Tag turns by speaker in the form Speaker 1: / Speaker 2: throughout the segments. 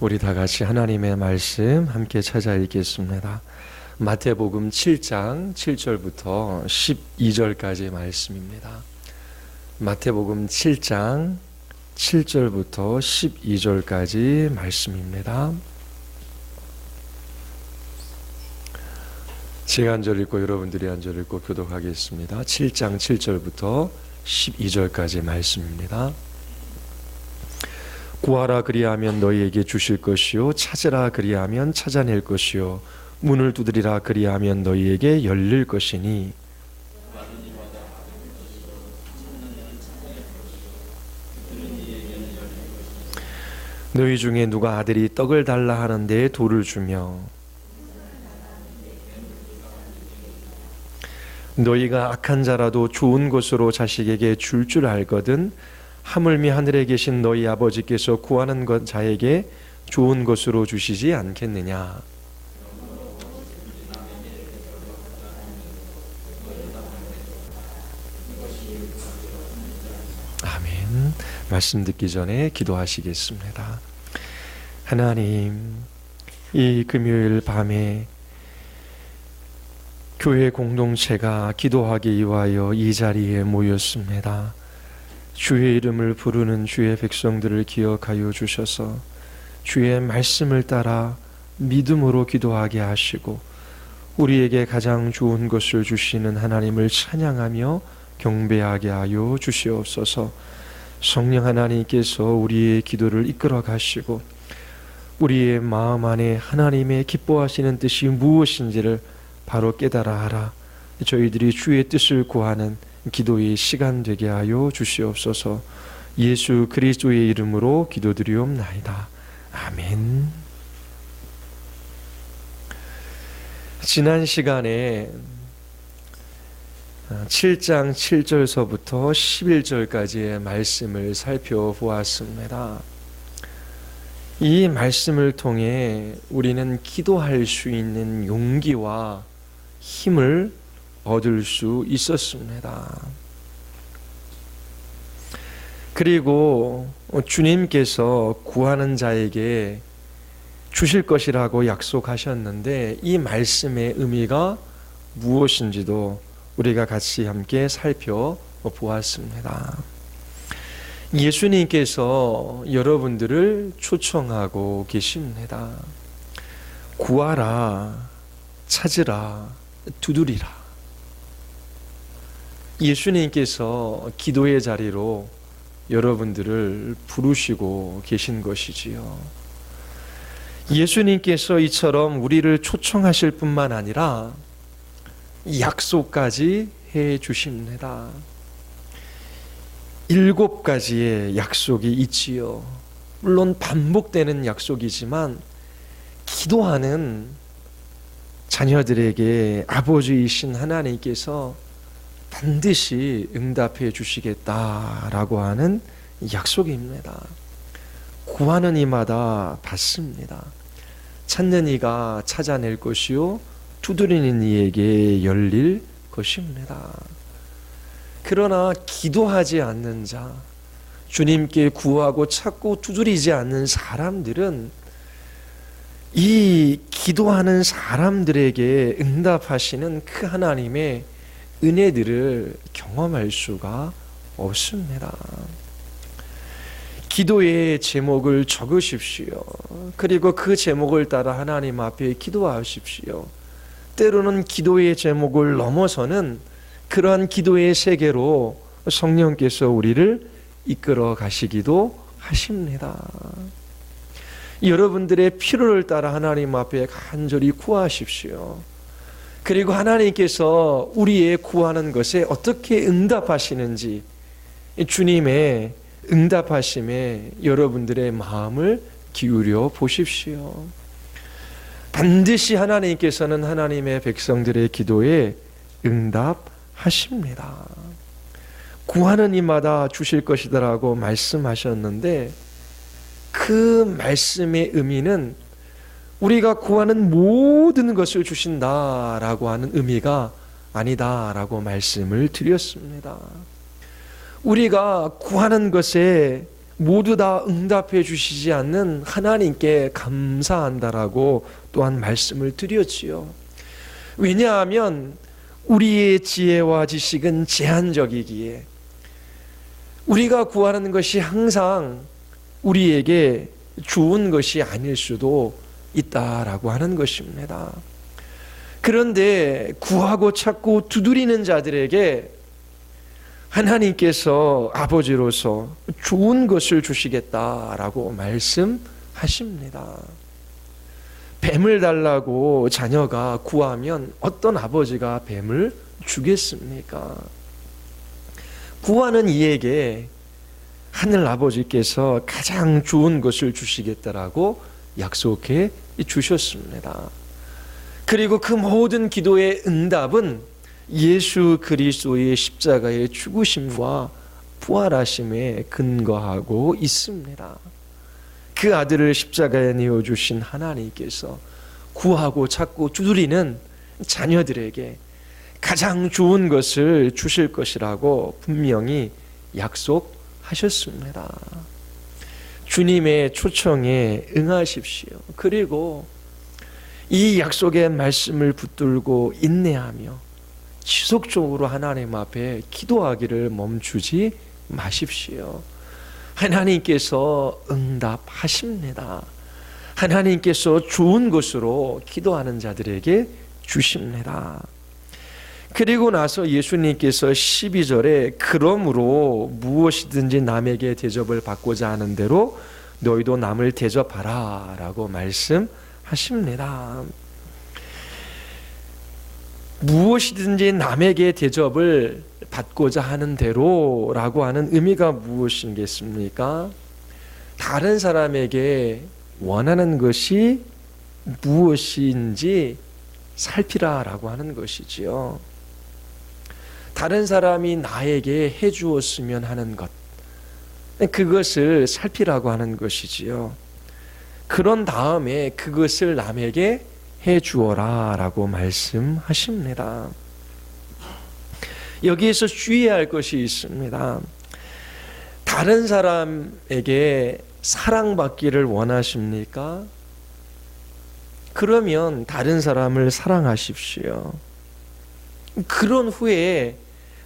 Speaker 1: 우리 다 같이 하나님의 말씀 함께 찾아 읽겠습니다. 마태복음 7장 7절부터 12절까지의 말씀입니다. 마태복음 7장 7절부터 12절까지 말씀입니다. 제가 한 절 읽고 여러분들이 한 절 읽고 교독하겠습니다. 7장 7절부터 12절까지 말씀입니다. 구하라 그리하면 너희에게 주실 것이요 찾으라 그리하면 찾아낼 것이요 문을 두드리라 그리하면 너희에게 열릴 것이니 너희 중에 누가 아들이 떡을 달라 하는데 돌을 주며 너희가 악한 자라도 좋은 것으로 자식에게 줄 줄 알거든 하물며 하늘에 계신 너희 아버지께서 구하는 것 자에게 좋은 것으로 주시지 않겠느냐. 아멘. 말씀 듣기 전에 기도하시겠습니다. 하나님, 이 금요일 밤에 교회 공동체가 기도하기 위하여 이 자리에 모였습니다. 주의 이름을 부르는 주의 백성들을 기억하여 주셔서 주의 말씀을 따라 믿음으로 기도하게 하시고 우리에게 가장 좋은 것을 주시는 하나님을 찬양하며 경배하게 하여 주시옵소서. 성령 하나님께서 우리의 기도를 이끌어 가시고 우리의 마음 안에 하나님의 기뻐하시는 뜻이 무엇인지를 바로 깨달아 알아 저희들이 주의 뜻을 구하는 기도의 시간 되게 하여 주시옵소서. 예수 그리스도의 이름으로 기도드리옵나이다. 아멘. 지난 시간에 7장 7절서부터 11절까지의 말씀을 살펴보았습니다. 이 말씀을 통해 우리는 기도할 수 있는 용기와 힘을 얻을 수 있었습니다. 그리고 주님께서 구하는 자에게 주실 것이라고 약속하셨는데 이 말씀의 의미가 무엇인지도 우리가 같이 함께 살펴보았습니다. 예수님께서 여러분들을 초청하고 계십니다. 구하라, 찾으라, 두드리라. 예수님께서 기도의 자리로 여러분들을 부르시고 계신 것이지요. 예수님께서 이처럼 우리를 초청하실 뿐만 아니라 약속까지 해 주십니다. 7가지의 약속이 있지요. 물론 반복되는 약속이지만 기도하는 자녀들에게 아버지이신 하나님께서 반드시 응답해 주시겠다라고 하는 약속입니다. 구하는 이마다 받습니다. 찾는 이가 찾아낼 것이요 두드리는 이에게 열릴 것입니다. 그러나 기도하지 않는 자, 주님께 구하고 찾고 두드리지 않는 사람들은 이 기도하는 사람들에게 응답하시는 그 하나님의 은혜들을 경험할 수가 없습니다. 기도의 제목을 적으십시오. 그리고 그 제목을 따라 하나님 앞에 기도하십시오. 때로는 기도의 제목을 넘어서는 그러한 기도의 세계로 성령께서 우리를 이끌어 가시기도 하십니다. 여러분들의 필요를 따라 하나님 앞에 간절히 구하십시오. 그리고 하나님께서 우리의 구하는 것에 어떻게 응답하시는지 주님의 응답하심에 여러분들의 마음을 기울여 보십시오. 반드시 하나님께서는 하나님의 백성들의 기도에 응답하십니다. 구하는 이마다 주실 것이다라고 말씀하셨는데 그 말씀의 의미는 우리가 구하는 모든 것을 주신다라고 하는 의미가 아니다라고 말씀을 드렸습니다. 우리가 구하는 것에 모두 다 응답해 주시지 않는 하나님께 감사한다라고 또한 말씀을 드렸지요. 왜냐하면 우리의 지혜와 지식은 제한적이기에 우리가 구하는 것이 항상 우리에게 좋은 것이 아닐 수도 있다라고 하는 것입니다. 그런데 구하고 찾고 두드리는 자들에게 하나님께서 아버지로서 좋은 것을 주시겠다라고 말씀하십니다. 뱀을 달라고 자녀가 구하면 어떤 아버지가 뱀을 주겠습니까? 구하는 이에게 하늘 아버지께서 가장 좋은 것을 주시겠다라고 약속해 주셨습니다. 그리고 그 모든 기도의 응답은 예수 그리스도의 십자가의 죽으심과 부활하심에 근거하고 있습니다. 그 아들을 십자가에 내어주신 하나님께서 구하고 찾고 두드리는 자녀들에게 가장 좋은 것을 주실 것이라고 분명히 약속하셨습니다. 주님의 초청에 응하십시오. 그리고 이 약속의 말씀을 붙들고 인내하며 지속적으로 하나님 앞에 기도하기를 멈추지 마십시오. 하나님께서 응답하십니다. 하나님께서 좋은 것으로 기도하는 자들에게 주십니다. 그리고 나서 예수님께서 12절에 그러므로 무엇이든지 남에게 대접을 받고자 하는 대로 너희도 남을 대접하라 라고 말씀하십니다. 무엇이든지 남에게 대접을 받고자 하는 대로 라고 하는 의미가 무엇이겠습니까? 다른 사람에게 원하는 것이 무엇인지 살피라 라고 하는 것이지요. 다른 사람이 나에게 해주었으면 하는 것, 그것을 살피라고 하는 것이지요. 그런 다음에 그것을 남에게 해주어라 라고 말씀하십니다. 여기에서 주의해야 할 것이 있습니다. 다른 사람에게 사랑받기를 원하십니까? 그러면 다른 사람을 사랑하십시오. 그런 후에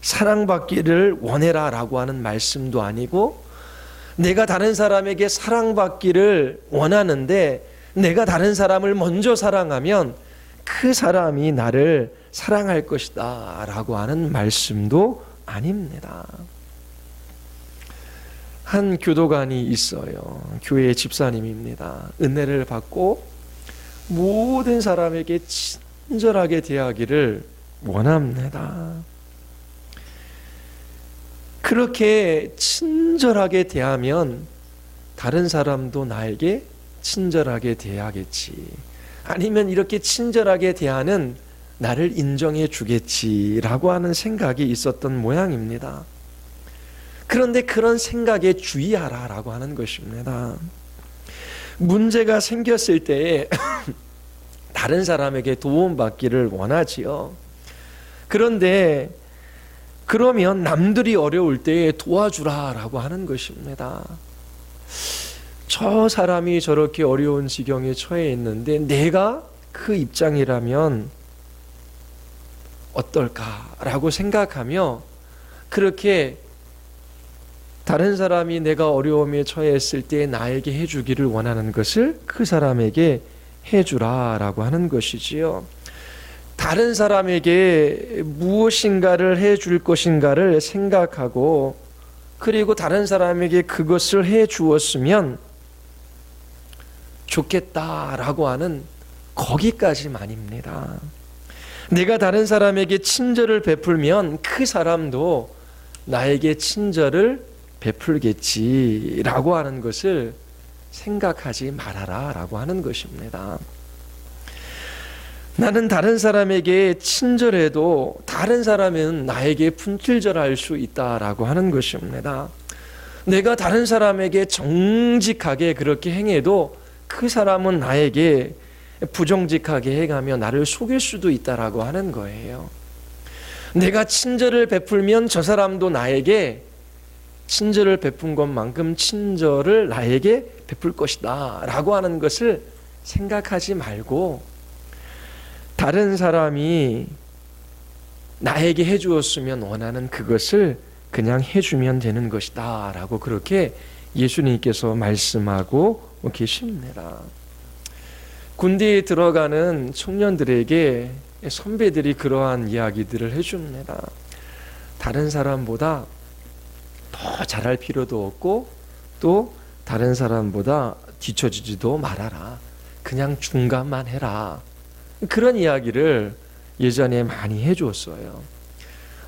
Speaker 1: 사랑받기를 원해라 라고 하는 말씀도 아니고, 내가 다른 사람에게 사랑받기를 원하는데 내가 다른 사람을 먼저 사랑하면 그 사람이 나를 사랑할 것이다 라고 하는 말씀도 아닙니다. 한 교도관이 있어요. 교회 집사님입니다. 은혜를 받고 모든 사람에게 친절하게 대하기를 원합니다. 그렇게 친절하게 대하면 다른 사람도 나에게 친절하게 대하겠지. 아니면 이렇게 친절하게 대하는 나를 인정해 주겠지라고 하는 생각이 있었던 모양입니다. 그런데 그런 생각에 주의하라라고 하는 것입니다. 문제가 생겼을 때에 다른 사람에게 도움받기를 원하지요. 그런데 그러면 남들이 어려울 때에 도와주라라고 하는 것입니다. 저 사람이 저렇게 어려운 지경에 처해 있는데 내가 그 입장이라면 어떨까라고 생각하며 그렇게 다른 사람이 내가 어려움에 처했을 때 나에게 해주기를 원하는 것을 그 사람에게 해주라라고 하는 것이지요. 다른 사람에게 무엇인가를 해줄 것인가를 생각하고 그리고 다른 사람에게 그것을 해주었으면 좋겠다라고 하는 거기까지만입니다. 내가 다른 사람에게 친절을 베풀면 그 사람도 나에게 친절을 베풀겠지라고 하는 것을 생각하지 말아라라고 하는 것입니다. 나는 다른 사람에게 친절해도 다른 사람은 나에게 분칠절할 수 있다라고 하는 것입니다. 내가 다른 사람에게 정직하게 그렇게 행해도 그 사람은 나에게 부정직하게 해가며 나를 속일 수도 있다라고 하는 거예요. 내가 친절을 베풀면 저 사람도 나에게 친절을 베푼 것만큼 친절을 나에게 베풀 것이다 라고 하는 것을 생각하지 말고, 다른 사람이 나에게 해주었으면 원하는 그것을 그냥 해주면 되는 것이다 라고 그렇게 예수님께서 말씀하고 계십니다. 군대에 들어가는 청년들에게 선배들이 그러한 이야기들을 해줍니다. 다른 사람보다 더 잘할 필요도 없고 또 다른 사람보다 뒤처지지도 말아라. 그냥 중간만 해라. 그런 이야기를 예전에 많이 해주었어요.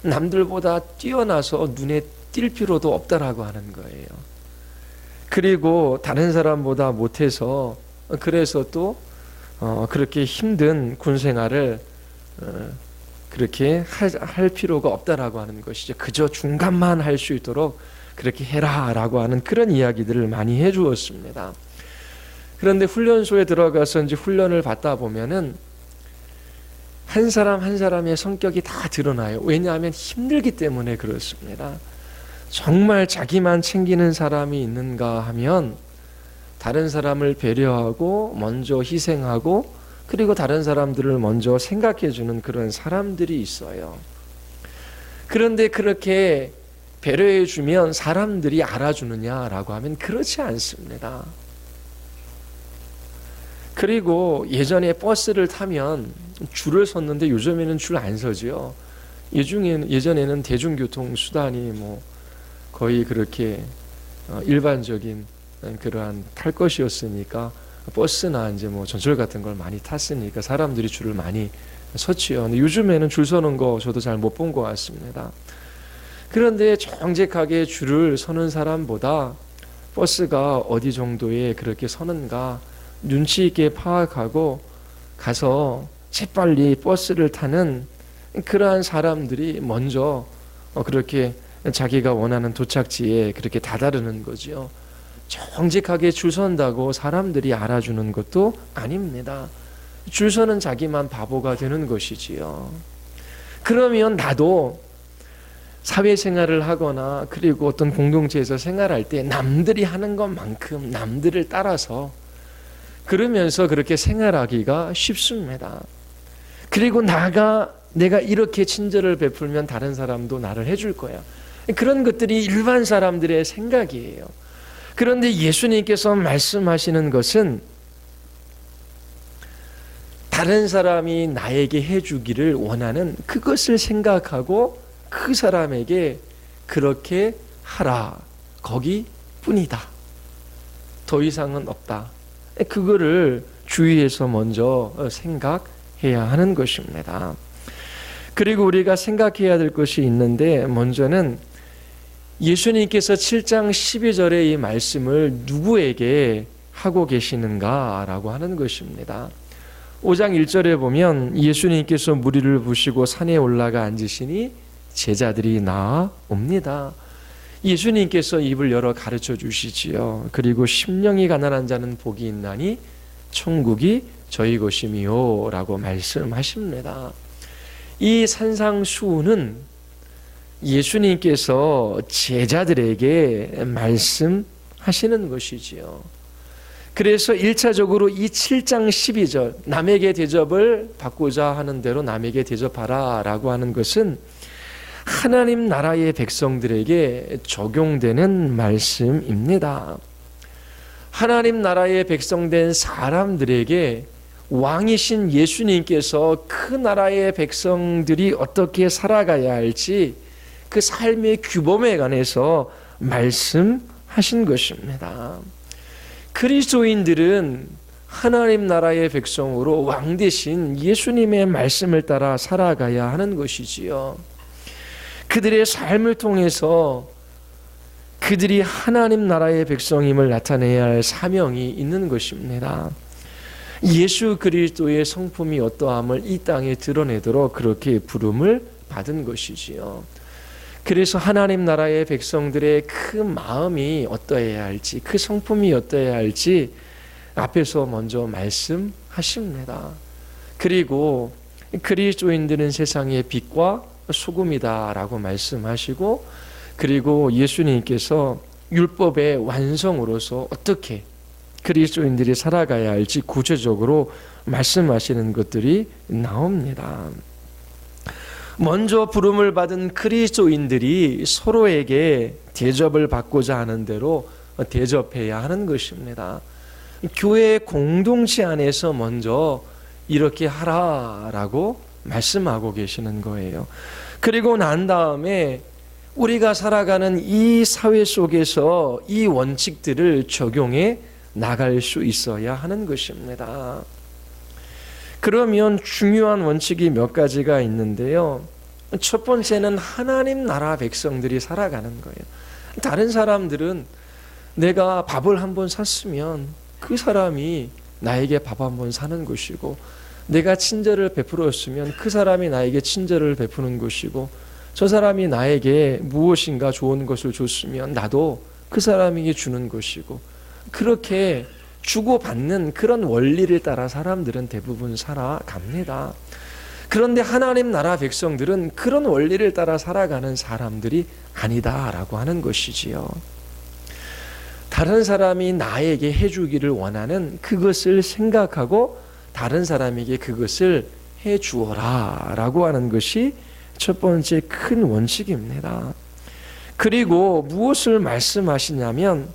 Speaker 1: 남들보다 뛰어나서 눈에 띌 필요도 없다라고 하는 거예요. 그리고 다른 사람보다 못해서 그래서 또 그렇게 힘든 군 생활을 그렇게 할 필요가 없다라고 하는 것이죠. 그저 중간만 할 수 있도록 그렇게 해라라고 하는 그런 이야기들을 많이 해주었습니다. 그런데 훈련소에 들어가서 이제 훈련을 받다 보면은 한 사람 한 사람의 성격이 다 드러나요. 왜냐하면 힘들기 때문에 그렇습니다. 정말 자기만 챙기는 사람이 있는가 하면 다른 사람을 배려하고 먼저 희생하고 그리고 다른 사람들을 먼저 생각해 주는 그런 사람들이 있어요. 그런데 그렇게 배려해 주면 사람들이 알아주느냐라고 하면 그렇지 않습니다. 그리고 예전에 버스를 타면 줄을 섰는데 요즘에는 줄 안 서지요. 예전에는 대중교통 수단이 뭐 거의 그렇게 일반적인 그러한 탈 것이었으니까 버스나 이제 뭐 전철 같은 걸 많이 탔으니까 사람들이 줄을 많이 섰지요. 근데 요즘에는 줄 서는 거 저도 잘 못 본 것 같습니다. 그런데 정직하게 줄을 서는 사람보다 버스가 어디 정도에 그렇게 서는가 눈치 있게 파악하고 가서 재빨리 버스를 타는 그러한 사람들이 먼저 그렇게 자기가 원하는 도착지에 그렇게 다다르는 거지요. 정직하게 줄 선다고 사람들이 알아주는 것도 아닙니다. 줄 서는 자기만 바보가 되는 것이지요. 그러면 나도 사회생활을 하거나 그리고 어떤 공동체에서 생활할 때 남들이 하는 것만큼 남들을 따라서 그러면서 그렇게 생활하기가 쉽습니다. 그리고 내가 이렇게 친절을 베풀면 다른 사람도 나를 해줄 거야. 그런 것들이 일반 사람들의 생각이에요. 그런데 예수님께서 말씀하시는 것은 다른 사람이 나에게 해주기를 원하는 그것을 생각하고 그 사람에게 그렇게 하라. 거기뿐이다. 더 이상은 없다. 그거를 주의해서 먼저 생각해야 하는 것입니다. 그리고 우리가 생각해야 될 것이 있는데 먼저는 예수님께서 7장 12절의 이 말씀을 누구에게 하고 계시는가라고 하는 것입니다. 5장 1절에 보면 예수님께서 무리를 부시고 산에 올라가 앉으시니 제자들이 나아옵니다. 예수님께서 입을 열어 가르쳐 주시지요. 그리고 심령이 가난한 자는 복이 있나니 천국이 저희 것이미요 라고 말씀하십니다. 이 산상수훈은 예수님께서 제자들에게 말씀하시는 것이지요. 그래서 1차적으로 이 7장 12절 남에게 대접을 받고자 하는 대로 남에게 대접하라 라고 하는 것은 하나님 나라의 백성들에게 적용되는 말씀입니다. 하나님 나라의 백성된 사람들에게 왕이신 예수님께서 그 나라의 백성들이 어떻게 살아가야 할지 그 삶의 규범에 관해서 말씀하신 것입니다. 그리스도인들은 하나님 나라의 백성으로 왕 대신 예수님의 말씀을 따라 살아가야 하는 것이지요. 그들의 삶을 통해서 그들이 하나님 나라의 백성임을 나타내야 할 사명이 있는 것입니다. 예수 그리스도의 성품이 어떠함을 이 땅에 드러내도록 그렇게 부름을 받은 것이지요. 그래서 하나님 나라의 백성들의 그 마음이 어떠해야 할지, 그 성품이 어떠해야 할지 앞에서 먼저 말씀하십니다. 그리고 그리스도인들은 세상의 빛과 소금이다 라고 말씀하시고 그리고 예수님께서 율법의 완성으로서 어떻게 그리스도인들이 살아가야 할지 구체적으로 말씀하시는 것들이 나옵니다. 먼저 부름을 받은 그리스도인들이 서로에게 대접을 받고자 하는 대로 대접해야 하는 것입니다. 교회 공동체 안에서 먼저 이렇게 하라라고 말씀하고 계시는 거예요. 그리고 난 다음에 우리가 살아가는 이 사회 속에서 이 원칙들을 적용해 나갈 수 있어야 하는 것입니다. 그러면 중요한 원칙이 몇 가지가 있는데요. 첫 번째는 하나님 나라 백성들이 살아가는 거예요. 다른 사람들은 내가 밥을 한번 샀으면 그 사람이 나에게 밥 한번 사는 것이고, 내가 친절을 베풀었으면 그 사람이 나에게 친절을 베푸는 것이고, 저 사람이 나에게 무엇인가 좋은 것을 줬으면 나도 그 사람에게 주는 것이고, 그렇게 주고받는 그런 원리를 따라 사람들은 대부분 살아갑니다. 그런데 하나님 나라 백성들은 그런 원리를 따라 살아가는 사람들이 아니다라고 하는 것이지요. 다른 사람이 나에게 해주기를 원하는 그것을 생각하고 다른 사람에게 그것을 해주어라 라고 하는 것이 첫 번째 큰 원칙입니다. 그리고 무엇을 말씀하시냐면,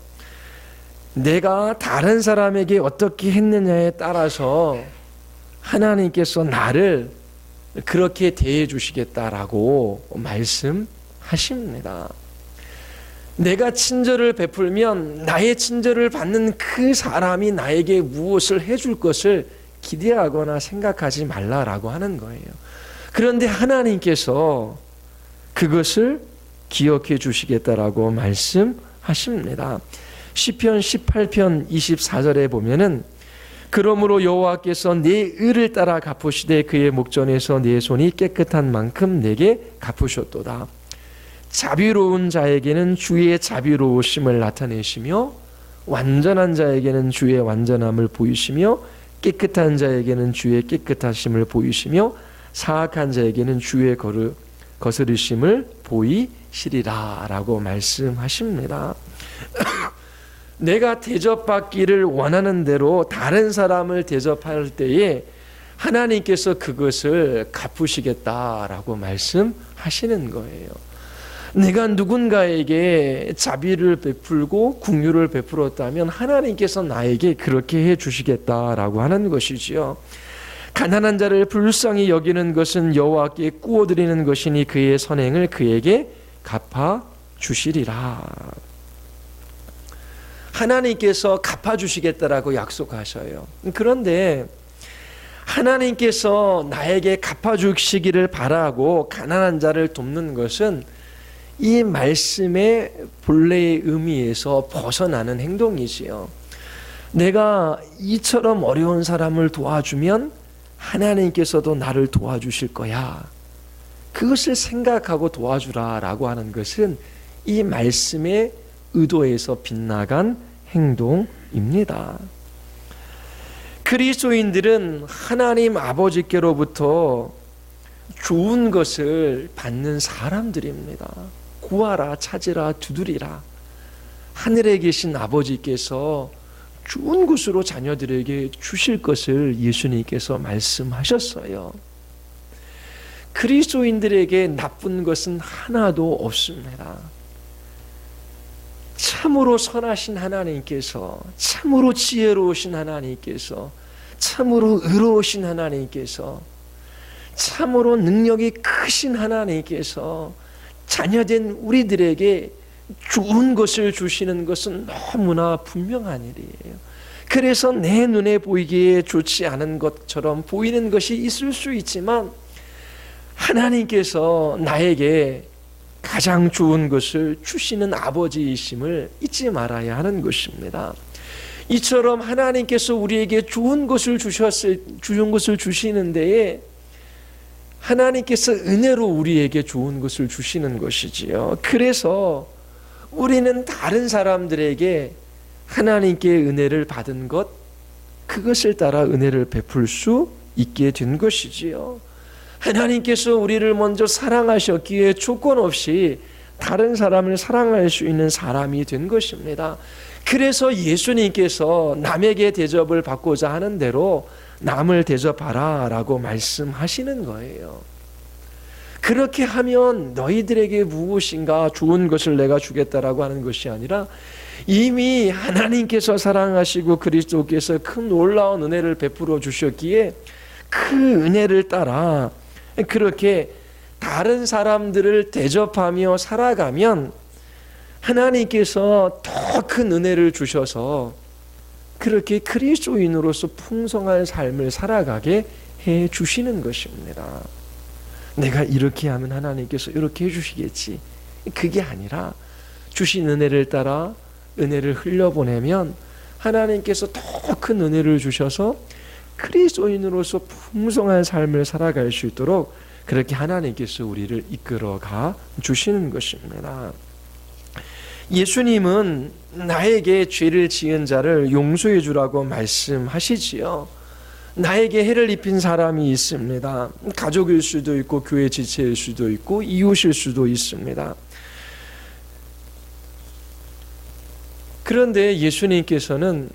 Speaker 1: 내가 다른 사람에게 어떻게 했느냐에 따라서 하나님께서 나를 그렇게 대해 주시겠다라고 말씀하십니다. 내가 친절을 베풀면 나의 친절을 받는 그 사람이 나에게 무엇을 해줄 것을 기대하거나 생각하지 말라라고 하는 거예요. 그런데 하나님께서 그것을 기억해 주시겠다라고 말씀하십니다. 시편 18편 24절에 보면은, 그러므로 여호와께서 내 의를 따라 갚으시되 그의 목전에서 내 손이 깨끗한 만큼 내게 갚으셨도다. 자비로운 자에게는 주의 자비로우심을 나타내시며 완전한 자에게는 주의 완전함을 보이시며 깨끗한 자에게는 주의 깨끗하심을 보이시며 사악한 자에게는 주의 거스르심을 보이시리라 라고 말씀하십니다. 내가 대접받기를 원하는 대로 다른 사람을 대접할 때에 하나님께서 그것을 갚으시겠다라고 말씀하시는 거예요. 내가 누군가에게 자비를 베풀고 긍휼을 베풀었다면 하나님께서 나에게 그렇게 해 주시겠다라고 하는 것이지요. 가난한 자를 불쌍히 여기는 것은 여호와께 꾸어드리는 것이니 그의 선행을 그에게 갚아 주시리라. 하나님께서 갚아주시겠다라고 약속하셔요. 그런데 하나님께서 나에게 갚아주시기를 바라고 가난한 자를 돕는 것은 이 말씀의 본래의 의미에서 벗어나는 행동이지요. 내가 이처럼 어려운 사람을 도와주면 하나님께서도 나를 도와주실 거야. 그것을 생각하고 도와주라라고 하는 것은 이 말씀의 의도에서 빗나간 행동입니다. 그리스도인들은 하나님 아버지께로부터 좋은 것을 받는 사람들입니다. 구하라, 찾으라, 두드리라. 하늘에 계신 아버지께서 좋은 것으로 자녀들에게 주실 것을 예수님께서 말씀하셨어요. 그리스도인들에게 나쁜 것은 하나도 없습니다. 참으로 선하신 하나님께서, 참으로 지혜로우신 하나님께서, 참으로 의로우신 하나님께서, 참으로 능력이 크신 하나님께서 자녀된 우리들에게 좋은 것을 주시는 것은 너무나 분명한 일이에요. 그래서 내 눈에 보이기에 좋지 않은 것처럼 보이는 것이 있을 수 있지만 하나님께서 나에게 가장 좋은 것을 주시는 아버지이심을 잊지 말아야 하는 것입니다. 이처럼 하나님께서 우리에게 좋은 것을 주시는 데에 하나님께서 은혜로 우리에게 좋은 것을 주시는 것이지요. 그래서 우리는 다른 사람들에게 하나님께 은혜를 받은 것, 그것을 따라 은혜를 베풀 수 있게 된 것이지요. 하나님께서 우리를 먼저 사랑하셨기에 조건 없이 다른 사람을 사랑할 수 있는 사람이 된 것입니다. 그래서 예수님께서 남에게 대접을 받고자 하는 대로 남을 대접하라 라고 말씀하시는 거예요. 그렇게 하면 너희들에게 무엇인가 좋은 것을 내가 주겠다라고 하는 것이 아니라 이미 하나님께서 사랑하시고 그리스도께서 큰 놀라운 은혜를 베풀어 주셨기에 그 은혜를 따라 그렇게 다른 사람들을 대접하며 살아가면 하나님께서 더 큰 은혜를 주셔서 그렇게 그리스도인으로서 풍성한 삶을 살아가게 해 주시는 것입니다. 내가 이렇게 하면 하나님께서 이렇게 해 주시겠지. 그게 아니라 주신 은혜를 따라 은혜를 흘려보내면 하나님께서 더 큰 은혜를 주셔서 그리스도인으로서 풍성한 삶을 살아갈 수 있도록 그렇게 하나님께서 우리를 이끌어가 주시는 것입니다. 예수님은 나에게 죄를 지은 자를 용서해 주라고 말씀하시지요. 나에게 해를 입힌 사람이 있습니다. 가족일 수도 있고 교회 지체일 수도 있고 이웃일 수도 있습니다. 그런데 예수님께서는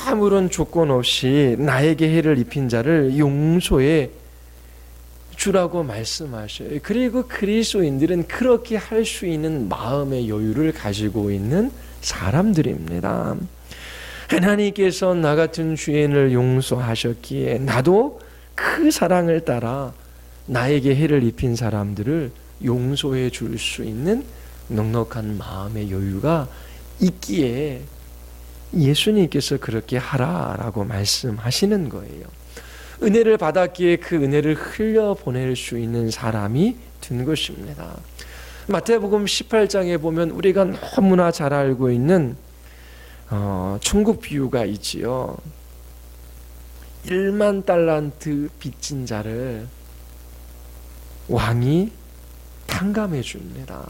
Speaker 1: 아무런 조건 없이 나에게 해를 입힌 자를 용서해 주라고 말씀하셔요. 그리고 그리스도인들은 그렇게 할 수 있는 마음의 여유를 가지고 있는 사람들입니다. 하나님께서 나 같은 죄인을 용서하셨기에 나도 그 사랑을 따라 나에게 해를 입힌 사람들을 용서해 줄 수 있는 넉넉한 마음의 여유가 있기에 예수님께서 그렇게 하라라고 말씀하시는 거예요. 은혜를 받았기에 그 은혜를 흘려보낼 수 있는 사람이 된 것입니다. 마태복음 18장에 보면 우리가 너무나 잘 알고 있는 천국 비유가 있지요. 1만 달란트 빚진 자를 왕이 탕감해 줍니다.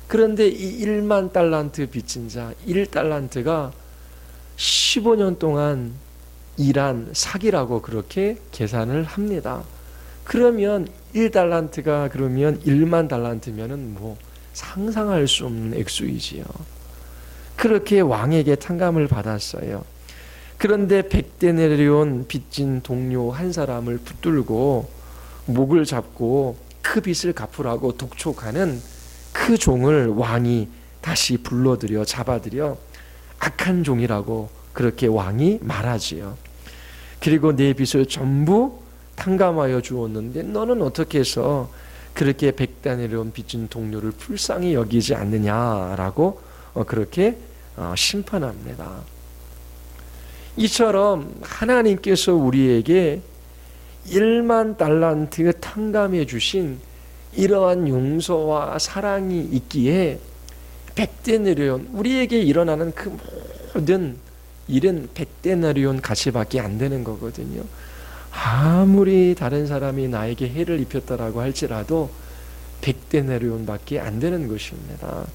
Speaker 1: 그런데 이 1만 달란트 빚진 자 1달란트가 15년 동안 일한 사기라고 그렇게 계산을 합니다. 그러면 1달란트가 그러면 1만 달란트면은 뭐 상상할 수 없는 액수이지요. 그렇게 왕에게 탕감을 받았어요. 그런데 100데나리온 빚진 동료 한 사람을 붙들고 목을 잡고 그 빚을 갚으라고 독촉하는 그 종을 왕이 다시 불러들여 잡아들여 악한 종이라고 그렇게 왕이 말하지요. 그리고 내 빚을 전부 탕감하여 주었는데 너는 어떻게 해서 그렇게 100데나리온 빚진 동료를 불쌍히 여기지 않느냐라고 그렇게 심판합니다. 이처럼 하나님께서 우리에게 1만 달란트 탕감해 주신 이러한 용서와 사랑이 있기에 100데나리온 우리에게 일어나는 그 모든 일은 100데나리온 가치밖에 안 되는 거거든요. 아무리 다른 사람이 나에게 해를 입혔다라고 할지라도 100데나리온밖에 안 되는 것입니다.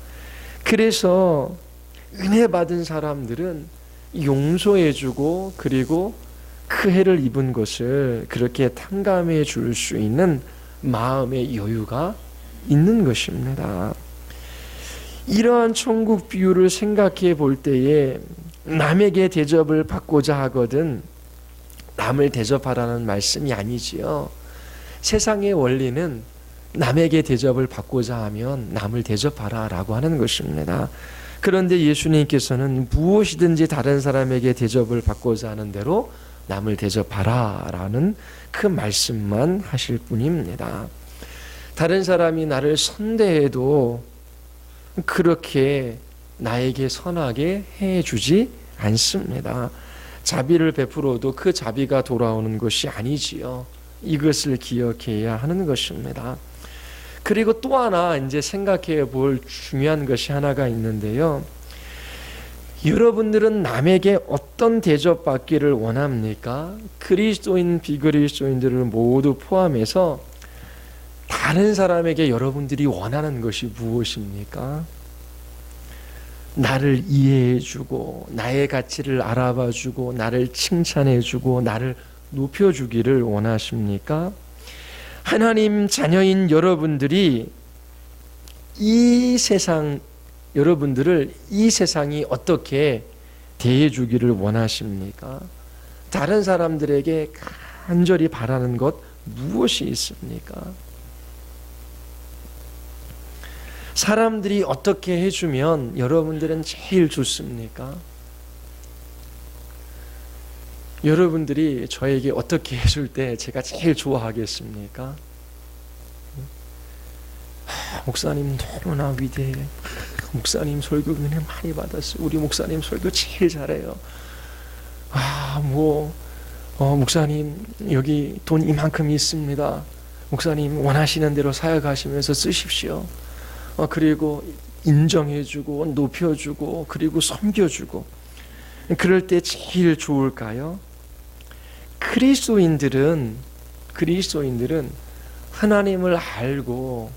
Speaker 1: 그래서 은혜 받은 사람들은 용서해주고 그리고 그 해를 입은 것을 그렇게 탕감해 줄 수 있는 마음의 여유가 있는 것입니다. 이러한 천국 비유를 생각해 볼 때에 남에게 대접을 받고자 하거든 남을 대접하라는 말씀이 아니지요. 세상의 원리는 남에게 대접을 받고자 하면 남을 대접하라 라고 하는 것입니다. 그런데 예수님께서는 무엇이든지 다른 사람에게 대접을 받고자 하는 대로 남을 대접하라 라는 그 말씀만 하실 뿐입니다. 다른 사람이 나를 선대해도 그렇게 나에게 선하게 해주지 않습니다. 자비를 베풀어도 그 자비가 돌아오는 것이 아니지요. 이것을 기억해야 하는 것입니다. 그리고 또 하나 이제 생각해 볼 중요한 것이 하나가 있는데요. 여러분들은 남에게 어떤 대접받기를 원합니까? 그리스도인, 비그리스도인들을 모두 포함해서 다른 사람에게 여러분들이 원하는 것이 무엇입니까? 나를 이해해주고 나의 가치를 알아봐주고 나를 칭찬해주고 나를 높여주기를 원하십니까? 하나님 자녀인 여러분들이 이 세상, 여러분들을 이 세상이 어떻게 대해주기를 원하십니까? 다른 사람들에게 간절히 바라는 것 무엇이 있습니까? 사람들이 어떻게 해주면 여러분들은 제일 좋습니까? 여러분들이 저에게 어떻게 해줄 때 제가 제일 좋아하겠습니까? 목사님 너무나 위대해. 목사님 설교 은혜 많이 받았어요. 우리 목사님 설교 제일 잘해요. 목사님 여기 돈 이만큼 있습니다. 목사님 원하시는 대로 사역하시면서 쓰십시오. 그리고 인정해주고 높여주고 그리고 섬겨주고. 그럴 때 제일 좋을까요? 그리스도인들은 하나님을 알고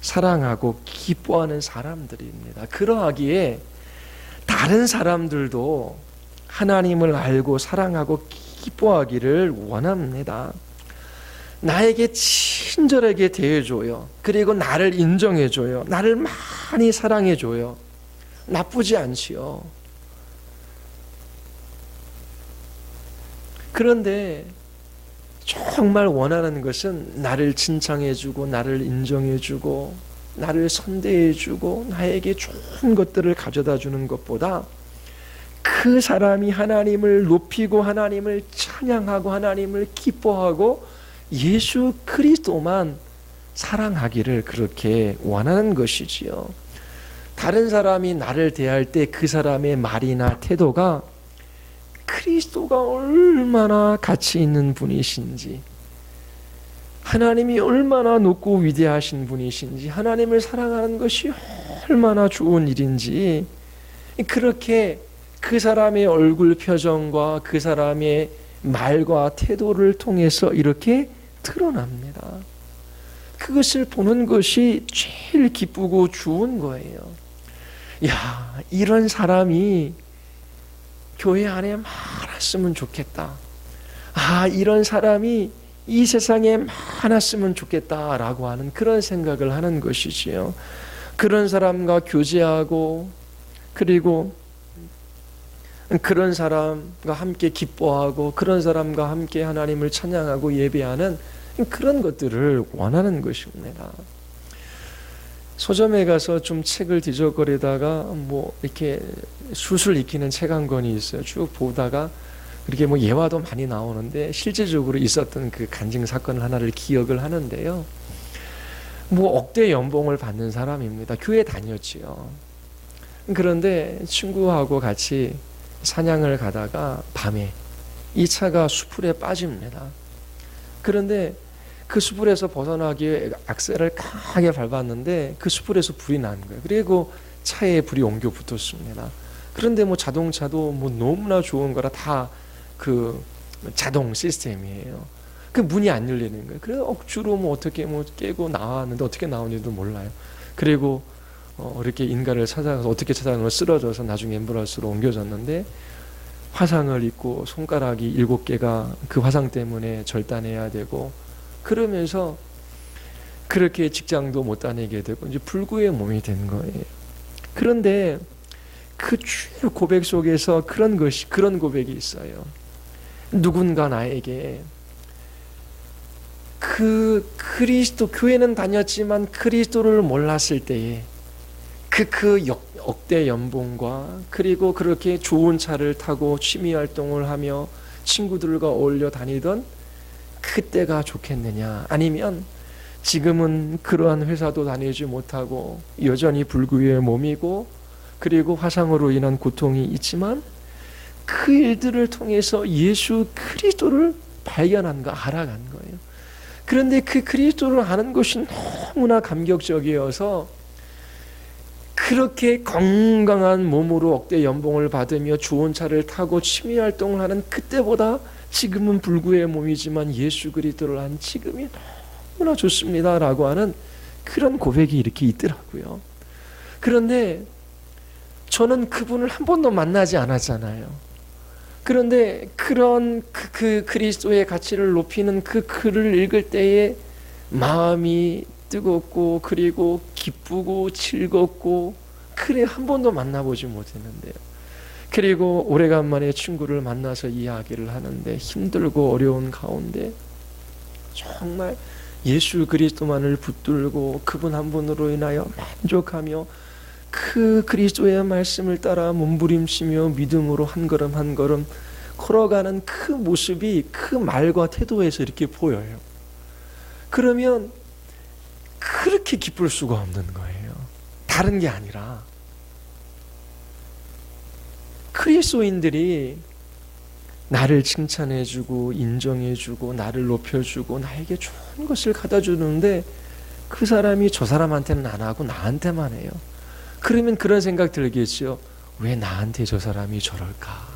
Speaker 1: 사랑하고 기뻐하는 사람들입니다. 그러하기에 다른 사람들도 하나님을 알고 사랑하고 기뻐하기를 원합니다. 나에게 친절하게 대해줘요. 그리고 나를 인정해줘요. 나를 많이 사랑해줘요. 나쁘지 않지요. 그런데 정말 원하는 것은 나를 칭찬해주고 나를 인정해주고 나를 선대해주고 나에게 좋은 것들을 가져다주는 것보다 그 사람이 하나님을 높이고 하나님을 찬양하고 하나님을 기뻐하고 예수 그리스도만 사랑하기를 그렇게 원하는 것이지요. 다른 사람이 나를 대할 때 그 사람의 말이나 태도가 그리스도가 얼마나 가치 있는 분이신지, 하나님이 얼마나 높고 위대하신 분이신지, 하나님을 사랑하는 것이 얼마나 좋은 일인지, 그렇게 그 사람의 얼굴 표정과 그 사람의 말과 태도를 통해서 이렇게 드러납니다. 그것을 보는 것이 제일 기쁘고 좋은 거예요. 야, 이런 사람이 교회 안에 많았으면 좋겠다. 이런 사람이 이 세상에 많았으면 좋겠다라고 하는 그런 생각을 하는 것이지요. 그런 사람과 교제하고 그리고 그런 사람과 함께 기뻐하고 그런 사람과 함께 하나님을 찬양하고 예배하는 그런 것들을 원하는 것입니다. 서점에 가서 좀 책을 뒤적거리다가 이렇게 술술 익히는 책 한 권이 있어요. 쭉 보다가 그렇게 예화도 많이 나오는데 실제적으로 있었던 그 간증 사건 하나를 기억을 하는데요. 억대 연봉을 받는 사람입니다. 교회 다녔지요. 그런데 친구하고 같이 사냥을 가다가 밤에 이 차가 수풀에 빠집니다. 그런데 그 수풀에서 벗어나기 위해 악셀을 강하게 밟았는데 그 수풀에서 불이 난 거예요. 그리고 차에 불이 옮겨 붙었습니다. 그런데 자동차도 너무나 좋은 거라 다 그 자동 시스템이에요. 그 문이 안 열리는 거예요. 그래서 억지로 어떻게 깨고 나왔는데 어떻게 나오는지도 몰라요. 그리고 이렇게 인간을 찾아가서 어떻게 찾아가면 쓰러져서 나중에 앰뷸런스로 옮겨졌는데 화상을 입고 손가락이 7개가 그 화상 때문에 절단해야 되고 그러면서 그렇게 직장도 못 다니게 되고 이제 불구의 몸이 된 거예요. 그런데 그 주 고백 속에서 그런 고백이 있어요. 누군가 나에게 그 그리스도 교회는 다녔지만 그리스도를 몰랐을 때에 그 억대 연봉과 그리고 그렇게 좋은 차를 타고 취미 활동을 하며 친구들과 어울려 다니던 그때가 좋겠느냐, 아니면 지금은 그러한 회사도 다니지 못하고 여전히 불구의 몸이고 그리고 화상으로 인한 고통이 있지만 그 일들을 통해서 예수 그리스도를 발견한가, 알아간 거예요. 그런데 그 그리스도를 아는 것이 너무나 감격적이어서 그렇게 건강한 몸으로 억대 연봉을 받으며 좋은 차를 타고 취미 활동을 하는 그때보다 지금은 불구의 몸이지만 예수 그리스도를 안 지금이 너무나 좋습니다라고 하는 그런 고백이 이렇게 있더라고요. 그런데 저는 그분을 한 번도 만나지 않았잖아요. 그런데 그런 그 그리스도의 가치를 높이는 그 글을 읽을 때에 마음이 뜨겁고 그리고 기쁘고 즐겁고 그래 한 번도 만나보지 못했는데요. 그리고 오래간만에 친구를 만나서 이야기를 하는데 힘들고 어려운 가운데 정말 예수 그리스도만을 붙들고 그분 한 분으로 인하여 만족하며 그 그리스도의 말씀을 따라 몸부림치며 믿음으로 한 걸음 한 걸음 걸어가는 그 모습이 그 말과 태도에서 이렇게 보여요. 그러면 그렇게 기쁠 수가 없는 거예요. 다른 게 아니라 그리스도인들이 나를 칭찬해주고 인정해주고 나를 높여주고 나에게 좋은 것을 갖다 주는데 그 사람이 저 사람한테는 안 하고 나한테만 해요. 그러면 그런 생각 들겠죠. 왜 나한테 저 사람이 저럴까?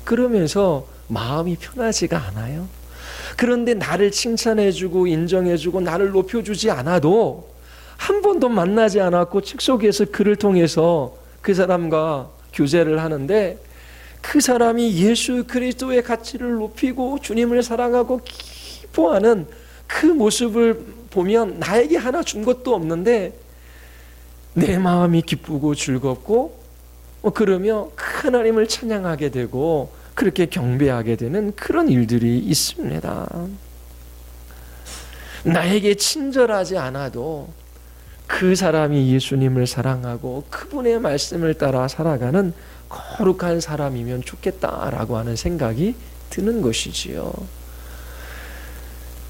Speaker 1: 그러면서 마음이 편하지가 않아요. 그런데 나를 칭찬해주고 인정해주고 나를 높여주지 않아도 한 번도 만나지 않았고 책 속에서 글을 통해서 그 사람과 교제를 하는데 그 사람이 예수 그리스도의 가치를 높이고 주님을 사랑하고 기뻐하는 그 모습을 보면 나에게 하나 준 것도 없는데 내 마음이 기쁘고 즐겁고 그러며 하나님을 찬양하게 되고 그렇게 경배하게 되는 그런 일들이 있습니다. 나에게 친절하지 않아도 그 사람이 예수님을 사랑하고 그분의 말씀을 따라 살아가는 거룩한 사람이면 좋겠다라고 하는 생각이 드는 것이지요.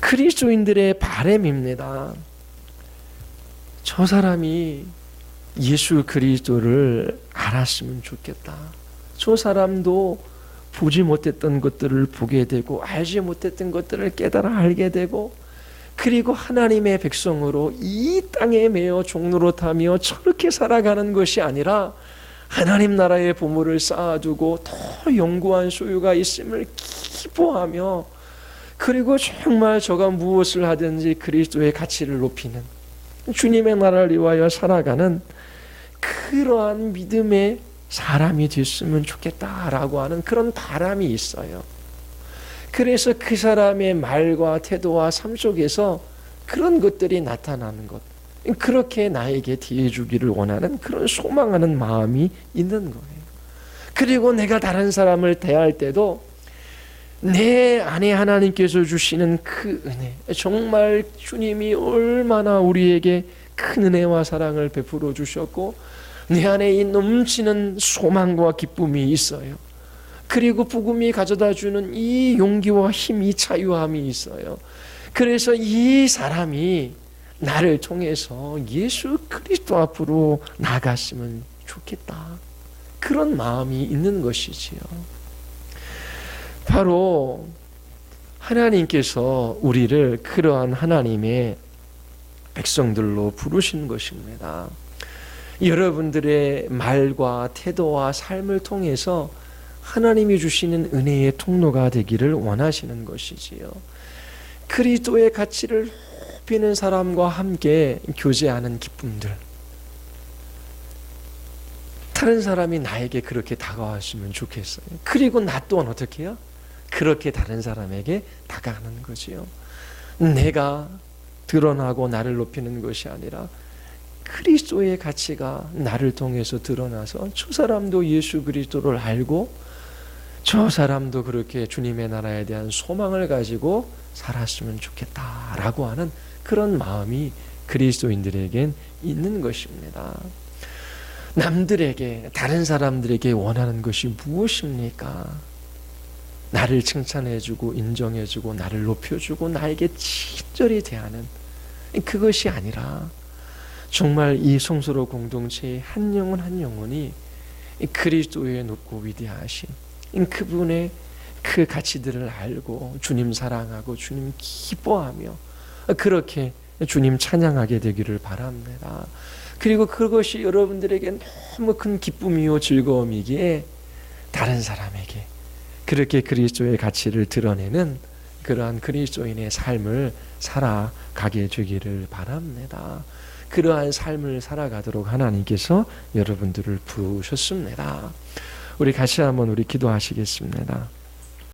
Speaker 1: 그리스도인들의 바람입니다. 저 사람이 예수 그리스도를 알았으면 좋겠다. 저 사람도 보지 못했던 것들을 보게 되고 알지 못했던 것들을 깨달아 알게 되고 그리고 하나님의 백성으로 이 땅에 매여 종로로 타며 저렇게 살아가는 것이 아니라 하나님 나라의 보물을 쌓아두고 더 영구한 소유가 있음을 기뻐하며 그리고 정말 저가 무엇을 하든지 그리스도의 가치를 높이는 주님의 나라를 위하여 살아가는 그러한 믿음의 사람이 됐으면 좋겠다라고 하는 그런 바람이 있어요. 그래서 그 사람의 말과 태도와 삶 속에서 그런 것들이 나타나는 것, 그렇게 나에게 대해주기를 원하는 그런 소망하는 마음이 있는 거예요. 그리고 내가 다른 사람을 대할 때도 내 안에 하나님께서 주시는 그 은혜, 정말 주님이 얼마나 우리에게 큰 은혜와 사랑을 베풀어 주셨고 내 안에 이 넘치는 소망과 기쁨이 있어요. 그리고 복음이 가져다 주는 이 용기와 힘, 이 자유함이 있어요. 그래서 이 사람이 나를 통해서 예수 그리스도 앞으로 나갔으면 좋겠다. 그런 마음이 있는 것이지요. 바로 하나님께서 우리를 그러한 하나님의 백성들로 부르신 것입니다. 여러분들의 말과 태도와 삶을 통해서 하나님이 주시는 은혜의 통로가 되기를 원하시는 것이지요. 그리스도의 가치를 높이는 사람과 함께 교제하는 기쁨들, 다른 사람이 나에게 그렇게 다가왔으면 좋겠어요. 그리고 나 또한 어떻게 해요? 그렇게 다른 사람에게 다가가는 거지요. 내가 드러나고 나를 높이는 것이 아니라 그리스도의 가치가 나를 통해서 드러나서 저 사람도 예수 그리스도를 알고 저 사람도 그렇게 주님의 나라에 대한 소망을 가지고 살았으면 좋겠다라고 하는 그런 마음이 그리스도인들에겐 있는 것입니다. 남들에게, 다른 사람들에게 원하는 것이 무엇입니까? 나를 칭찬해주고 인정해주고 나를 높여주고 나에게 친절히 대하는 그것이 아니라 정말 이 성소로 공동체의 한 영혼 한 영혼이 그리스도의 높고 위대하신 그분의 그 가치들을 알고 주님 사랑하고 주님 기뻐하며 그렇게 주님 찬양하게 되기를 바랍니다. 그리고 그것이 여러분들에게 너무 큰 기쁨이요 즐거움이기에 다른 사람에게 그렇게 그리스도의 가치를 드러내는 그러한 그리스도인의 삶을 살아가게 되기를 바랍니다. 그러한 삶을 살아가도록 하나님께서 여러분들을 부르셨습니다. 우리 같이 한번 기도하시겠습니다.